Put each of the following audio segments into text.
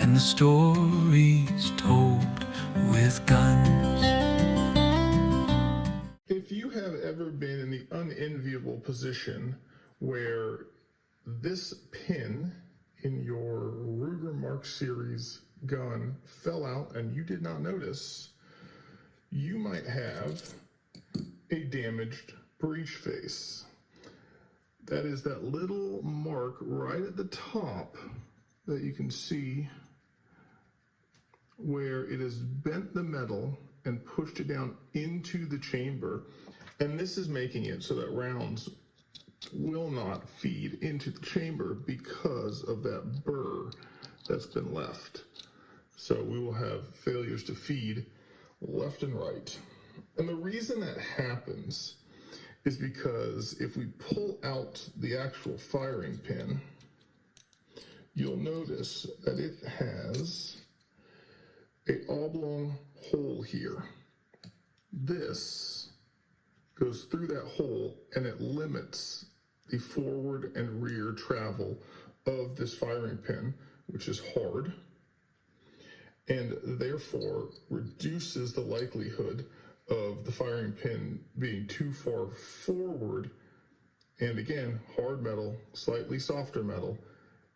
and the stories told with guns. If you have ever been in the unenviable position where this pin in your Ruger Mark Series gun fell out and you did not notice, you might have a damaged breech face. That is that little mark right at the top that you can see where it has bent the metal and pushed it down into the chamber. And this is making it so that rounds will not feed into the chamber because of that burr that's been left. So we will have failures to feed left and right. And the reason that happens is because if we pull out the actual firing pin, you'll notice that it has an oblong hole here. This goes through that hole and it limits the forward and rear travel of this firing pin, which is hard, and therefore reduces the likelihood of the firing pin being too far forward. And again, hard metal, slightly softer metal,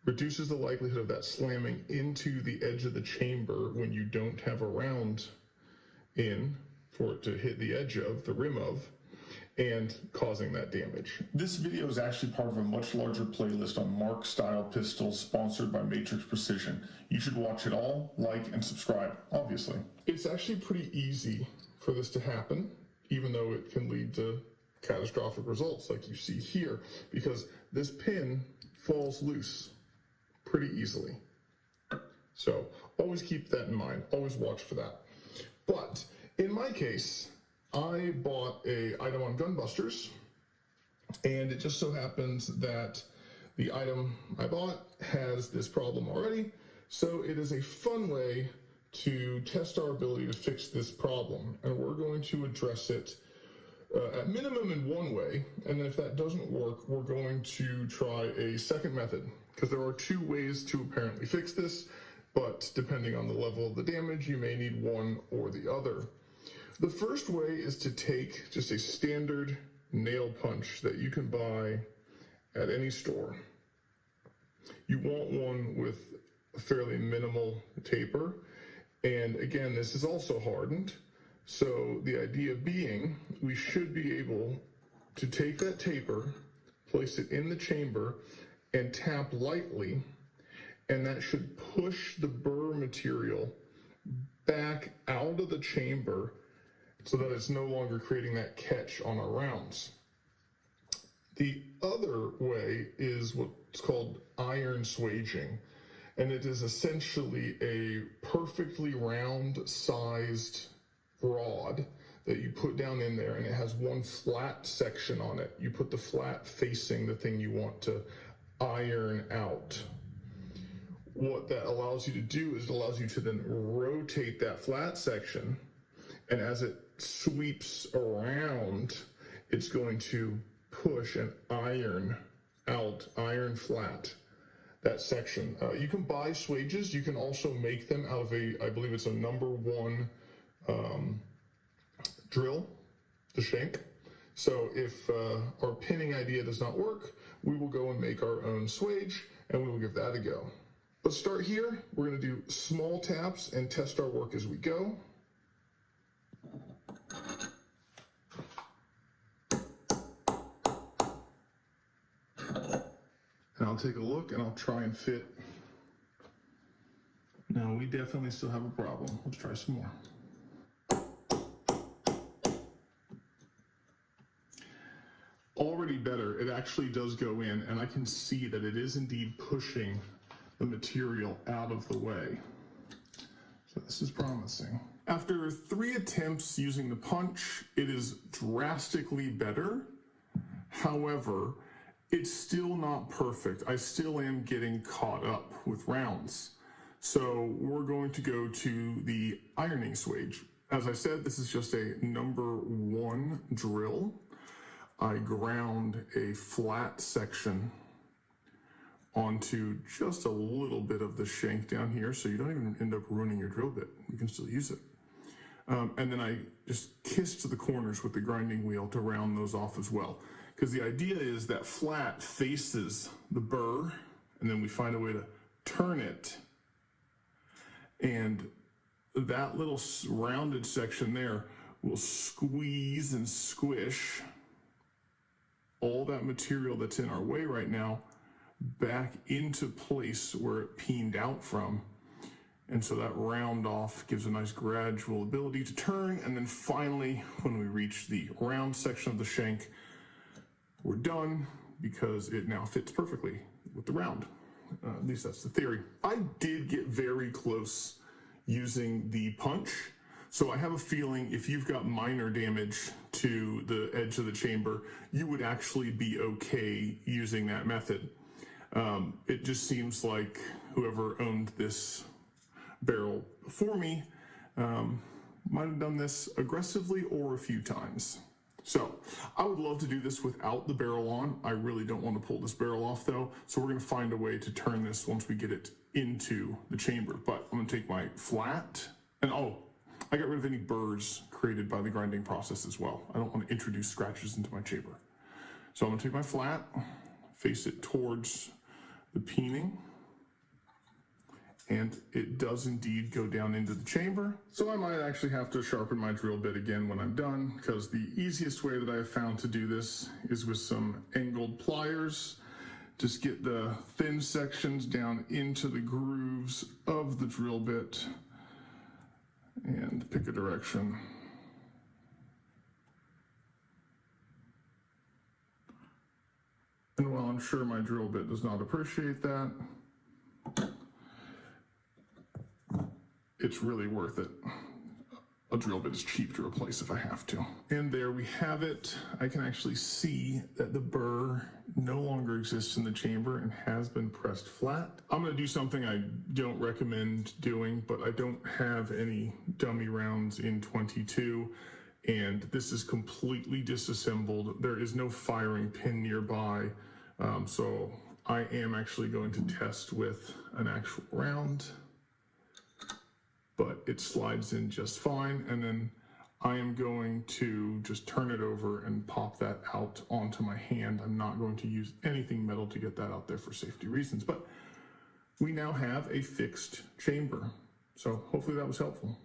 reduces the likelihood of that slamming into the edge of the chamber when you don't have a round in for it to hit the edge of, the rim of, and causing that damage. This video is actually part of a much larger playlist on Mark style pistols sponsored by Matrix Precision. You should watch it all, like, and subscribe, obviously. It's actually pretty easy for this to happen, even though it can lead to catastrophic results like you see here, because this pin falls loose pretty easily. So always keep that in mind, always watch for that. But in my case, I bought an item on Gunbusters, and it just so happens that the item I bought has this problem already, so it is a fun way to test our ability to fix this problem, and we're going to address it at minimum in one way, and then if that doesn't work, we're going to try a second method, because there are two ways to apparently fix this, but depending on the level of the damage, you may need one or the other. The first way is to take just a standard nail punch that you can buy at any store. You want one with a fairly minimal taper, and again, this is also hardened. So the idea being, we should be able to take that taper, place it in the chamber, and tap lightly, and that should push the burr material back out of the chamber so that it's no longer creating that catch on our rounds. The other way is what's called iron swaging, and it is essentially a perfectly round-sized rod that you put down in there, and it has one flat section on it. You put the flat facing the thing you want to iron out. What that allows you to do is it allows you to then rotate that flat section, and as it sweeps around, it's going to push and iron out, iron flat, that section. You can buy swages. You can also make them out of I believe it's a #1 drill, the shank. So if our pinning idea does not work, we will go and make our own swage, and we will give that a go. Let's start here. We're going to do small taps and test our work as we go. And I'll take a look and I'll try and fit. Now we definitely still have a problem. Let's try some more. Already better. It actually does go in, and I can see that it is indeed pushing the material out of the way. So this is promising. After 3 attempts using the punch, it is drastically better. However, it's still not perfect. I still am getting caught up with rounds. So we're going to go to the Ironing Swage. As I said, this is just a #1 drill. I ground a flat section onto just a little bit of the shank down here, so you don't even end up ruining your drill bit. You can still use it. And then I just kissed the corners with the grinding wheel to round those off as well. Because the idea is that flat faces the burr, and then we find a way to turn it. And that little rounded section there will squeeze and squish all that material that's in our way right now back into place where it peened out from. And so that round off gives a nice gradual ability to turn. And then finally, when we reach the round section of the shank, we're done because it now fits perfectly with the round. At least that's the theory. I did get very close using the punch. So I have a feeling if you've got minor damage to the edge of the chamber, you would actually be okay using that method. It just seems like whoever owned this barrel before me might have done this aggressively or a few times. So I would love to do this without the barrel on. I really don't want to pull this barrel off though. So we're going to find a way to turn this once we get it into the chamber. But I'm going to take my flat and I got rid of any burrs created by the grinding process as well. I don't want to introduce scratches into my chamber. So I'm going to take my flat, face it towards the peening, and it does indeed go down into the chamber. So I might actually have to sharpen my drill bit again when I'm done, because the easiest way that I have found to do this is with some angled pliers. Just get the thin sections down into the grooves of the drill bit and pick a direction. And while I'm sure my drill bit does not appreciate that, it's really worth it. A drill bit is cheap to replace if I have to. And there we have it. I can actually see that the burr no longer exists in the chamber and has been pressed flat. I'm gonna do something I don't recommend doing, but I don't have any dummy rounds in 22, and this is completely disassembled. There is no firing pin nearby, so I am actually going to test with an actual round. But it slides in just fine, and then I am going to just turn it over and pop that out onto my hand. I'm not going to use anything metal to get that out there for safety reasons, but we now have a fixed chamber. So hopefully that was helpful.